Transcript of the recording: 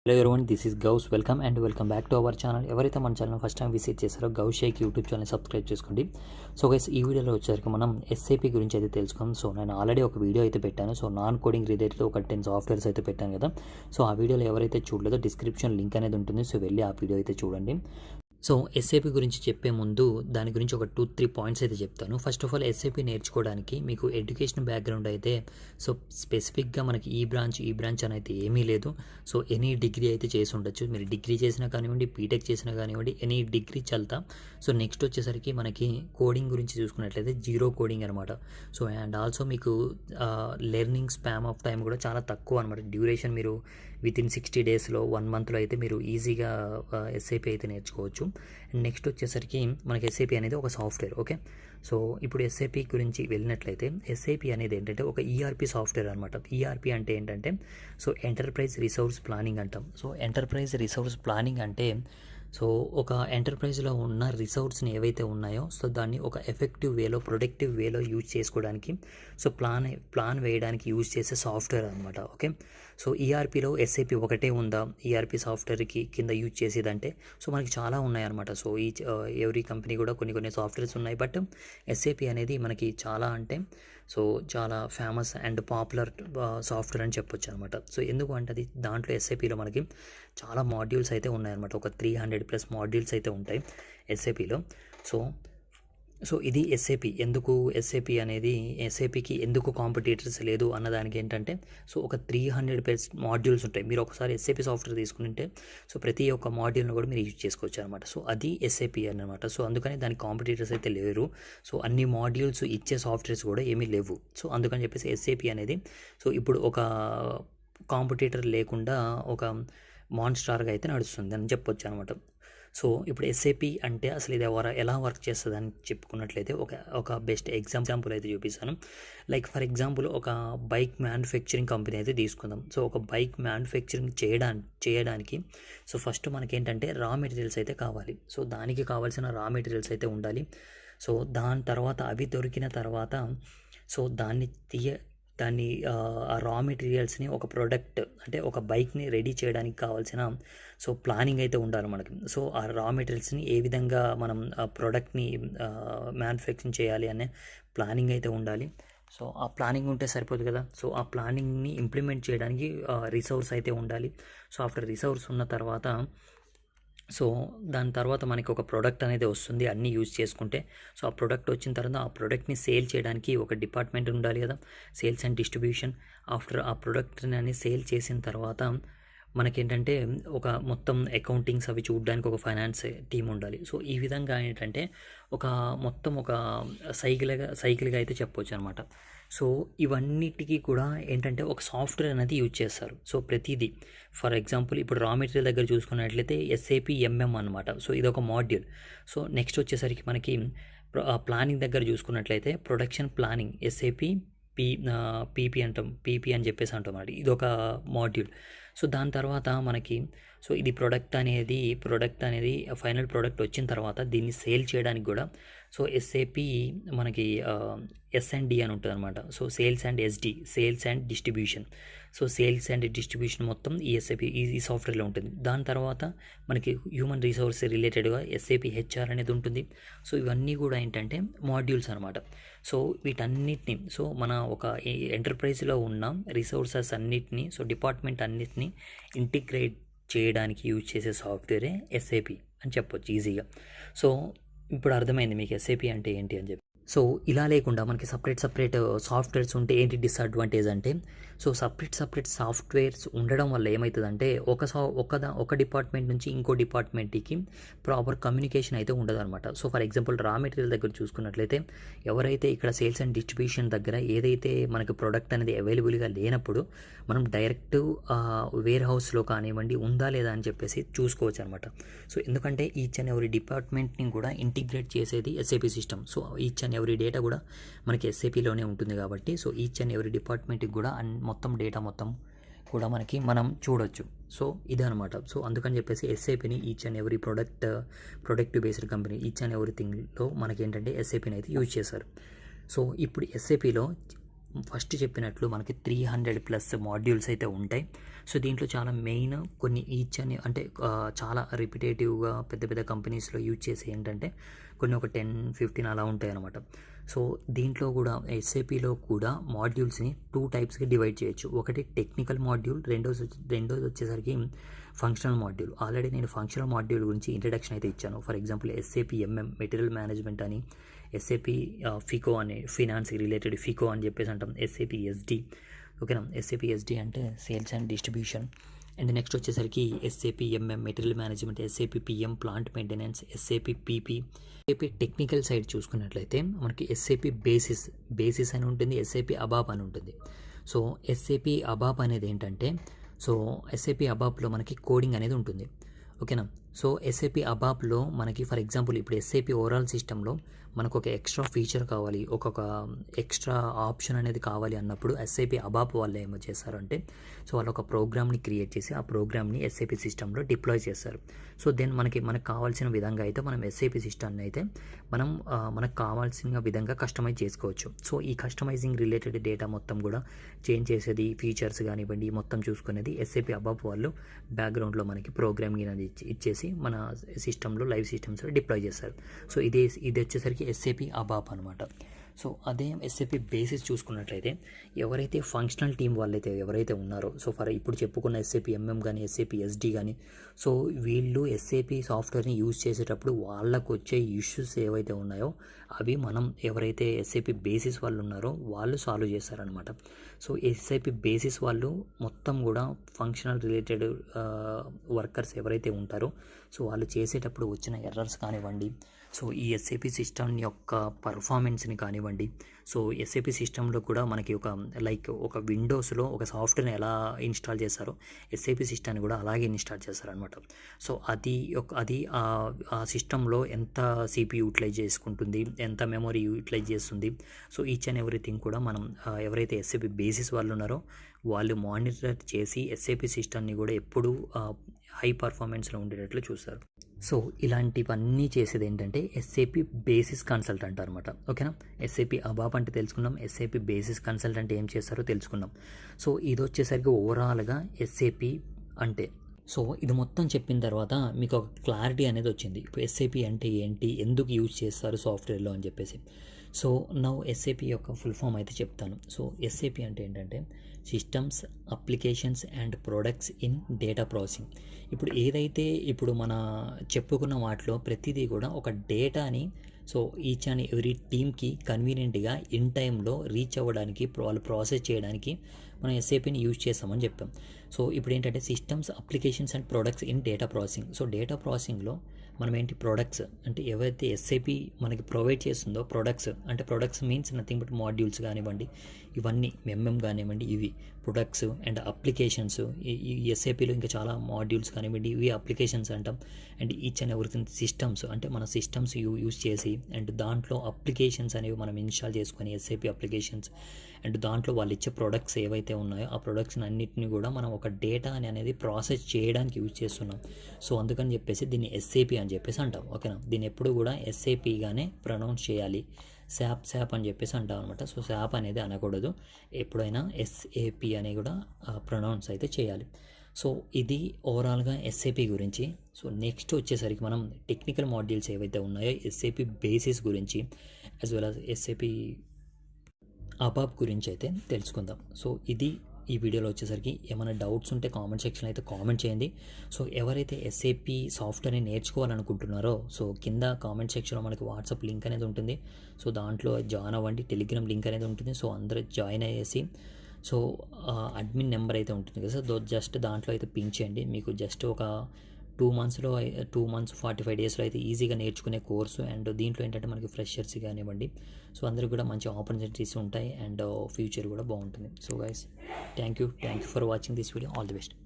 Hello everyone, this is Ghouse. Welcome back to our channel. ఎవరైతే మన channel first time visit చేస్తారో Ghouse Shaik YouTube channel subscribe చేసుకోండి. So guys, ఈ వీడియోలో వచ్చేసరికి మనం ఎస్ఏపీ గురించి అయితే తెలుసుకుందాం. సో నేను ఆల్రెడీ ఒక వీడియో అయితే పెట్టాను. సో నాన్ కోడింగ్ రిలేటెడ్ ఒక 10 సాఫ్ట్వేర్స్ అయితే పెట్టాను కదా. సో ఆ వీడియోలో ఎవరైతే చూడలేదో డిస్క్రిప్షన్ లింక్ అనేది ఉంటుంది. సో వెళ్ళి ఆ వీడియో అయితే చూడండి. సో ఎస్ఏపీ గురించి చెప్పే ముందు దాని గురించి ఒక 2-3 పాయింట్స్ అయితే చెప్తాను. ఫస్ట్ ఆఫ్ ఆల్, ఎస్ఏపీ నేర్చుకోవడానికి మీకు ఎడ్యుకేషన్ బ్యాక్గ్రౌండ్ అయితే సో స్పెసిఫిక్గా మనకి ఈ బ్రాంచ్ అని అయితే ఏమీ లేదు. సో ఎనీ డిగ్రీ అయితే చేసి ఉండొచ్చు. మీరు డిగ్రీ చేసినా కానివ్వండి, బీటెక్ చేసినా కానివ్వండి, ఎనీ డిగ్రీ చల్తా. సో నెక్స్ట్ వచ్చేసరికి మనకి కోడింగ్ గురించి చూసుకున్నట్లయితే జీరో కోడింగ్ అనమాట. సో అండ్ ఆల్సో మీకు లెర్నింగ్ స్పామ్ ఆఫ్ టైం కూడా చాలా తక్కువ అనమాట. డ్యూరేషన్ మీరు వితిన్ 60 డేస్లో 1 మంత్లో అయితే మీరు ఈజీగా ఎస్ఏపీ అయితే నేర్చుకోవచ్చు. అండ్ నెక్స్ట్ వచ్చేసరికి మనకి ఎస్ఏపీ అనేది ఒక సాఫ్ట్వేర్. ఓకే, సో ఇప్పుడు ఎస్ఏపీ గురించి వెళ్ళినట్లయితే ఎస్ఏపీ అనేది ఏంటంటే ఒక ఈఆర్పీ సాఫ్ట్వేర్ అనమాట. ఈఆర్పీ అంటే ఏంటంటే సో ఎంటర్ప్రైజ్ రిసోర్స్ ప్లానింగ్ అంటాం. సో ఎంటర్ప్రైజ్ రిసోర్స్ ప్లానింగ్ అంటే సో ఒక ఎంటర్ప్రైజ్లో ఉన్న రిసోర్స్ని ఏవైతే ఉన్నాయో సో దాన్ని ఒక ఎఫెక్టివ్ వేలో, ప్రొడక్టివ్ వేలో యూజ్ చేసుకోవడానికి సో ప్లాన్ వేయడానికి యూజ్ చేసే సాఫ్ట్వేర్ అనమాట. ఓకే, సో ఈఆర్పీలో ఎస్ఏపీ ఒకటే ఉందా ఈఆర్పీ సాఫ్ట్వేర్కి కింద యూజ్ చేసేదంటే సో మనకి చాలా ఉన్నాయన్నమాట. సో ఎవ్రీ కంపెనీ కూడా కొన్ని సాఫ్ట్వేర్స్ ఉన్నాయి. బట్ ఎస్ఏపీ అనేది మనకి చాలా అంటే సో చాలా ఫేమస్ అండ్ పాపులర్ సాఫ్ట్వేర్ అని చెప్పొచ్చు అనమాట. సో ఎందుకు అంటే అది దాంట్లో ఎస్ఏపీలో మనకి చాలా మాడ్యూల్స్ అయితే ఉన్నాయన్నమాట. ఒక 300+ మాడ్యూల్స్ అయితే ఉంటాయి ఎస్ఏపీలో. సో ఇది ఎస్ఏపీ. ఎందుకు ఎస్ఏపీ అనేది ఎస్ఏపీకి ఎందుకు కాంపిటీటర్స్ లేదు అన్నదానికి ఏంటంటే సో ఒక 300+ మాడ్యూల్స్ ఉంటాయి. మీరు ఒకసారి ఎస్ఏపీ సాఫ్ట్వేర్ తీసుకుంటే సో ప్రతి ఒక్క మాడ్యూల్ను కూడా మీరు యూజ్ చేసుకోవచ్చు అనమాట. సో అది ఎస్ఏపీ అనమాట. సో అందుకని దానికి కాంపిటీటర్స్ అయితే లేరు. సో అన్ని మాడ్యూల్స్ ఇచ్చే సాఫ్ట్వేర్స్ కూడా ఏమీ లేవు. సో అందుకని చెప్పేసి ఎస్ఏపీ అనేది సో ఇప్పుడు ఒక కాంపిటీటర్ లేకుండా ఒక మాన్స్టార్గా అయితే నడుస్తుంది అని చెప్పొచ్చు అనమాట. సో ఇప్పుడు ఎస్ఏపీ అంటే అసలు ఇది ఎలా వర్క్ చేస్తుంది అని చెప్పుకున్నట్లయితే ఒక బెస్ట్ ఎగ్జాంపుల్ అయితే చూపిస్తాను. లైక్ ఫర్ ఎగ్జాంపుల్ ఒక బైక్ మ్యానుఫ్యాక్చరింగ్ కంపెనీ అయితే తీసుకుందాం. సో ఒక బైక్ మ్యానుఫ్యాక్చరింగ్ చేయడానికి సో ఫస్ట్ మనకేంటంటే రా మెటీరియల్స్ అయితే కావాలి. సో దానికి కావాల్సిన రా మెటీరియల్స్ అయితే ఉండాలి. సో దాని తర్వాత అవి దొరికిన తర్వాత సో దాన్ని ఆ రా మెటీరియల్స్ని ఒక ప్రోడక్ట్ అంటే ఒక బైక్ని రెడీ చేయడానికి కావాల్సిన సో ప్లానింగ్ అయితే ఉండాలి మనకి. సో ఆ రా మెటీరియల్స్ని ఏ విధంగా మనం ఆ ప్రోడక్ట్ని మ్యానుఫ్యాక్చరింగ్ చేయాలి అనే ప్లానింగ్ అయితే ఉండాలి. సో ఆ ప్లానింగ్ ఉంటే సరిపోదు కదా. సో ఆ ప్లానింగ్ని ఇంప్లిమెంట్ చేయడానికి రిసోర్స్ అయితే ఉండాలి. సో ఆఫ్టర్ రిసోర్స్ ఉన్న తర్వాత సో దాని తర్వాత మనకి ఒక ప్రోడక్ట్ అనేది వస్తుంది అన్నీ యూజ్ చేసుకుంటే. సో ఆ ప్రోడక్ట్ వచ్చిన తర్వాత ఆ ప్రోడక్ట్ని సేల్ చేయడానికి ఒక డిపార్ట్మెంట్ ఉండాలి కదా, సేల్స్ అండ్ డిస్ట్రిబ్యూషన్. ఆఫ్టర్ ఆ ప్రోడక్ట్ని అన్ని సేల్ చేసిన తర్వాత మనకేంటంటే ఒక మొత్తం అకౌంటింగ్స్ అవి చూడడానికి ఒక ఫైనాన్స్ టీం ఉండాలి. సో ఈ విధంగా ఏంటంటే మొత్తం ఒక సైకిల్గా అయితే చెప్పవచ్చు అనమాట. సో ఇవన్నిటికీ కూడా ఏంటంటే ఒక సాఫ్ట్వేర్ అనేది యూజ్ చేస్తారు. సో ప్రతిదీ ఫర్ ఎగ్జాంపుల్ ఇప్పుడు రా మెటీరియల్ దగ్గర చూసుకున్నట్లయితే ఎస్ఏపీ ఎంఎం అనమాట. సో ఇది ఒక మాడ్యూల్. సో నెక్స్ట్ వచ్చేసరికి మనకి ప్లానింగ్ దగ్గర చూసుకున్నట్లయితే ప్రొడక్షన్ ప్లానింగ్ ఎస్ఏపీ పీపీ అని చెప్పేసి అంటాం అన్నమాట. ఇది ఒక మాడ్యూల్. సో దాని తర్వాత మనకి సో ఇది ప్రొడక్ట్ అనేది ఫైనల్ ప్రోడక్ట్ వచ్చిన తర్వాత దీన్ని సేల్ చేయడానికి కూడా సో ఎస్ఏపీ మనకి S&D అని ఉంటుంది అనమాట. So sales and distribution. So sales and distribution మొత్తం ఈ ఎస్ఏపీ ఈ సాఫ్ట్వేర్లో ఉంటుంది. దాని తర్వాత మనకి హ్యూమన్ రిసోర్స్ రిలేటెడ్గా ఎస్ఏపీ హెచ్ఆర్ అనేది ఉంటుంది. సో ఇవన్నీ కూడా ఏంటంటే మాడ్యూల్స్ అనమాట. సో వీటన్నిటిని సో మన ఒక ఎంటర్ప్రైజ్లో ఉన్న రిసోర్సెస్ అన్నిటిని సో డిపార్ట్మెంట్ అన్నిటిని ఇంటిగ్రేట్ చేయడానికి యూజ్ చేసే సాఫ్ట్వేరే ఎస్ఏపీ అని చెప్పొచ్చు ఈజీగా. సో ఇప్పుడు అర్థమైంది మీకు ఎస్ఏపీ అంటే ఏంటి అని చెప్పి. సో ఇలా లేకుండా మనకి సపరేట్ సాఫ్ట్వేర్స్ ఉంటే ఏంటి డిసడ్వాంటేజ్ అంటే సో సపరేట్ సాఫ్ట్వేర్స్ ఉండడం వల్ల ఏమవుతుందంటే ఒక డిపార్ట్మెంట్ నుంచి ఇంకో డిపార్ట్మెంట్కి ప్రాపర్ కమ్యూనికేషన్ అయితే ఉండదు అనమాట. So for example raw material దగ్గర చూసుకున్నట్లయితే ఎవరైతే ఇక్కడ సేల్స్ అండ్ డిస్ట్రిబ్యూషన్ దగ్గర ఏదైతే మనకి ప్రోడక్ట్ అనేది అవైలబుల్గా లేనప్పుడు మనం డైరెక్ట్ వేర్ హౌస్లో కానివ్వండి ఉందా లేదా అని చెప్పేసి చూసుకోవచ్చు అనమాట. సో ఎందుకంటే ఈచ్ అండ్ ఎవరీ డిపార్ట్మెంట్ని కూడా ఇంటిగ్రేట్ చేసేది SAP system. So each and every data కూడా మనకి ఎస్ఏపీలోనే ఉంటుంది కాబట్టి సో ఈచ్ అండ్ ఎవరీ డిపార్ట్మెంట్కి కూడా మొత్తం డేటా మొత్తం కూడా మనం చూడొచ్చు. సో ఇదనమాట. సో అందుకని చెప్పేసి ఎస్ఏపీని each and every productive based company each and ఎవ్రీథింగ్లో మనకి ఏంటంటే ఎస్ఏపీని అయితే యూజ్ చేశారు. సో ఇప్పుడు ఎస్ఏపీలో ఫస్ట్ చెప్పినట్లు మనకి 300+ మాడ్యూల్స్ అయితే ఉంటాయి. సో దీంట్లో చాలా మెయిన్ కొన్ని ఈచ్ అని అంటే చాలా రిపిటేటివ్గా పెద్ద పెద్ద కంపెనీస్లో యూజ్ చేసి ఏంటంటే కొన్ని ఒక 10-15 అలా ఉంటాయి అన్నమాట. సో దీంట్లో కూడా ఎస్ఏపిలో కూడా మాడ్యూల్స్ని 2 టైప్స్గా డివైడ్ చేయొచ్చు. ఒకటి టెక్నికల్ మాడ్యూల్, రెండోది వచ్చేసరికి ఫంక్షనల్ మాడ్యూల్. ఆల్రెడీ నేను ఫంక్షనల్ మాడ్యూల్ గురించి ఇంట్రడక్షన్ అయితే ఇచ్చాను. For example SAP MM material management అని, ఎస్ఏపి ఫికో అని ఫినాన్స్ రిలేటెడ్ ఫికో అని చెప్పేసి అంటాం, ఎస్ఏపి ఎస్డి. ఓకేనా, ఎస్ఏపి ఎస్డి అంటే sales and distribution. And next వచ్చేసరికి SAP MM material management, SAP PM plant maintenance, SAP PP. SAP technical side చూసుకున్నట్లయితే మనకి ఎస్ఏపి బేసిస్ అని ఉంటుంది, ఎస్ఏపి అబాప్ అని ఉంటుంది. సో ఎస్ఏపి అబాప్ అనేది ఏంటంటే, సో ఎస్ఏపి అబాప్లో మనకి కోడింగ్ అనేది ఉంటుంది. ఓకేనా, సో ఎస్ఏపి అబాప్లో మనకి ఫర్ ఎగ్జాంపుల్ ఇప్పుడు ఎస్ఏపి ఓవరాల్ సిస్టంలో మనకు ఒక ఎక్స్ట్రా ఫీచర్ కావాలి, ఒక్కొక్క ఎక్స్ట్రా ఆప్షన్ అనేది కావాలి అన్నప్పుడు ఎస్ఏపి అబాప్ వాళ్ళు ఏమో చేస్తారంటే, సో వాళ్ళు ఒక ప్రోగ్రామ్ని క్రియేట్ చేసి ఆ ప్రోగ్రామ్ని ఎస్ఏపి సిస్టంలో డిప్లాయ్ చేస్తారు. సో దెన్ మనకు కావాల్సిన విధంగా అయితే మనం ఎస్ఏపి సిస్టమ్ని అయితే మనం మనకు కావాల్సిన విధంగా కస్టమైజ్ చేసుకోవచ్చు. సో ఈ కస్టమైజింగ్ రిలేటెడ్ డేటా మొత్తం కూడా చేంజ్ చేసేది, ఫీచర్స్ కానివ్వండి మొత్తం చూసుకునేది ఎస్ఏపి అబాప్ వాళ్ళు బ్యాక్గ్రౌండ్లో మనకి ప్రోగ్రామింగ్ అనేది ఇచ్చేసి మన సిస్టంలో లైవ్ సిస్టమ్స్లో డిప్లాయ్ చేస్తారు. సో ఇది వచ్చేసరికి ఎస్ఏపి అబాప్ అనమాట. సో అదే ఎస్ఏపి బేసిస్ చూసుకున్నట్లయితే ఎవరైతే ఫంక్షనల్ టీం వాళ్ళైతే ఎవరైతే ఉన్నారో, సో ఇప్పుడు చెప్పుకున్న ఎస్ఏపి ఎంఎం కానీ ఎస్ఏపి ఎస్డి కానీ, సో వీళ్ళు ఎస్ఏపి సాఫ్ట్వేర్ని యూజ్ చేసేటప్పుడు వాళ్ళకు వచ్చే ఇష్యూస్ ఏవైతే ఉన్నాయో అవి మనం ఎవరైతే ఎస్ఏపి బేసిస్ వాళ్ళు ఉన్నారో వాళ్ళు సాల్వ్ చేస్తారనమాట. సో ఎస్ఏపి బేసిస్ వాళ్ళు మొత్తం కూడా ఫంక్షనల్ రిలేటెడ్ వర్కర్స్ ఎవరైతే ఉంటారో సో వాళ్ళు చేసేటప్పుడు వచ్చిన ఎర్రర్స్ కానివ్వండి, సో ఈ ఎస్ఏపి సిస్టమ్ యొక్క పర్ఫార్మెన్స్ని కానివ్వండి, సో ఎస్ఏపి సిస్టంలో కూడా మనకి ఒక విండోస్లో ఒక సాఫ్ట్వేర్ని ఎలా ఇన్స్టాల్ చేస్తారో ఎస్ఏపి సిస్టమ్ని కూడా అలాగే ఇన్స్టాల్ చేస్తారనమాట. సో అది ఆ సిస్టంలో ఎంత సిపి యూటిలైజ్ చేసుకుంటుంది, ఎంత మెమొరీ యూటిలైజ్ చేస్తుంది, సో ఈచ్ అండ్ ఎవ్రీథింగ్ కూడా మనం ఎవరైతే ఎస్ఏపి బేసిస్ వాళ్ళు ఉన్నారో వాళ్ళు మానిటర్ చేసి ఎస్ఏపి సిస్టమ్ని కూడా ఎప్పుడూ హై పర్ఫార్మెన్స్లో ఉండేటట్లు చూస్తారు. సో ఇలాంటివన్నీ చేసేది ఏంటంటే ఎస్ఏపి బేసిస్ కన్సల్టెంట్ అనమాట. ఓకేనా, ఎస్ఏపి అబాప్ అంటే తెలుసుకున్నాం, ఎస్ఏపి బేసిస్ కన్సల్టెంట్ ఏం చేస్తారో తెలుసుకున్నాం. సో ఇది వచ్చేసరికి ఓవరాల్గా ఎస్ఏపి అంటే. సో ఇది మొత్తం చెప్పిన తర్వాత మీకు ఒక క్లారిటీ అనేది వచ్చింది, ఇప్పుడు ఎస్ఏపి అంటే ఏంటి, ఎందుకు యూజ్ చేస్తారు సాఫ్ట్వేర్లో అని చెప్పేసి. సో నౌ ఎస్ఏపి యొక్క ఫుల్ ఫామ్ అయితే చెప్తాను. సో ఎస్ఏపి అంటే ఏంటంటే systems, applications and products in data processing. ఇప్పుడు ఏదైతే ఇప్పుడు మన చెప్పుకున్న వాటిలో ప్రతిదీ కూడా ఒక డేటాని సో ఈచ్ అండ్ ఎవ్రీ టీమ్కి కన్వీనియంట్గా ఇన్ టైంలో రీచ్ అవ్వడానికి వాళ్ళు ప్రాసెస్ చేయడానికి మనం ఎస్ఏపిని యూజ్ చేస్తామని చెప్పాం. సో ఇప్పుడు ఏంటంటే systems, applications and products in data processing. So data ప్రాసెసింగ్లో మనం ఏంటి ప్రొడక్ట్స్ అంటే ఏవైతే ఎస్ఏపి మనకి ప్రొవైడ్ చేస్తుందో products means nothing but modules కానివ్వండి, ఇవన్నీ ఎంఎం కానివ్వండి, ఇవి ప్రొడక్ట్స్ అండ్ అప్లికేషన్స్. ఈ ఎస్ఏపిలో ఇంకా చాలా మాడ్యూల్స్ కానివ్వండి, ఇవి అప్లికేషన్స్ అంటాం. And each and everything systems అంటే మన సిస్టమ్స్ యూజ్ చేసి అండ్ దాంట్లో అప్లికేషన్స్ అనేవి మనం ఇన్స్టాల్ చేసుకొని ఎస్ఏపి అప్లికేషన్స్ అండ్ దాంట్లో వాళ్ళు ఇచ్చే ప్రొడక్ట్స్ ఏవైతే ఉన్నాయో ఆ ప్రొడక్ట్స్ అన్నిటిని కూడా మనం ఒక డేటా అనేది ప్రాసెస్ చేయడానికి యూజ్ చేస్తున్నాం. సో అందుకని చెప్పేసి దీన్ని ఎస్ఏపి అని చెప్పేసి అంటాం. ఓకేనా, దీన్ని ఎప్పుడు కూడా ఎస్ఏపిగానే ప్రొనౌన్స్ చేయాలి. శాప్ అని చెప్పేసి అంటాం అనమాట. సో శాప్ అనేది అనకూడదు, ఎప్పుడైనా ఎస్ఏపి అని కూడా ప్రొనౌన్స్ అయితే చేయాలి. సో ఇది ఓవరాల్గా ఎస్ఏపి గురించి. సో నెక్స్ట్ వచ్చేసరికి మనం టెక్నికల్ మాడ్యూల్స్ ఏవైతే ఉన్నాయో ఎస్ఏపి బేసిస్ గురించి యాజ్ వెల్ యాజ్ ఎస్ఏపి అబాప్ గురించి అయితే తెలుసుకుందాం. సో ఇది ఈ వీడియోలో వచ్చేసరికి ఏమైనా డౌట్స్ ఉంటే కామెంట్ సెక్షన్లో అయితే కామెంట్ చేయండి. సో ఎవరైతే ఎస్ఏపి సాఫ్ట్వేర్ని నేర్చుకోవాలనుకుంటున్నారో సో కింద కామెంట్ సెక్షన్లో మనకి వాట్సాప్ లింక్ అనేది ఉంటుంది. సో దాంట్లో జాయిన్ అవ్వండి, టెలిగ్రామ్ లింక్ అనేది ఉంటుంది. సో అందరూ జాయిన్ అయ్యేసి సో అడ్మిన్ నెంబర్ అయితే ఉంటుంది కదా, సో జస్ట్ దాంట్లో అయితే పింక్ చేయండి. మీకు జస్ట్ ఒక 2 months 45 daysలో అయితే ఈజీగా నేర్చుకునే కోర్సు. అండ్ దీంట్లో ఏంటంటే మనకి ఫ్రెషర్స్ కానివ్వండి, సో అందరికి కూడా మంచి ఆపర్చునిటీస్ ఉంటాయి అండ్ ఫ్యూచర్ కూడా బాగుంటుంది. So guys thank you for watching this video. All the best.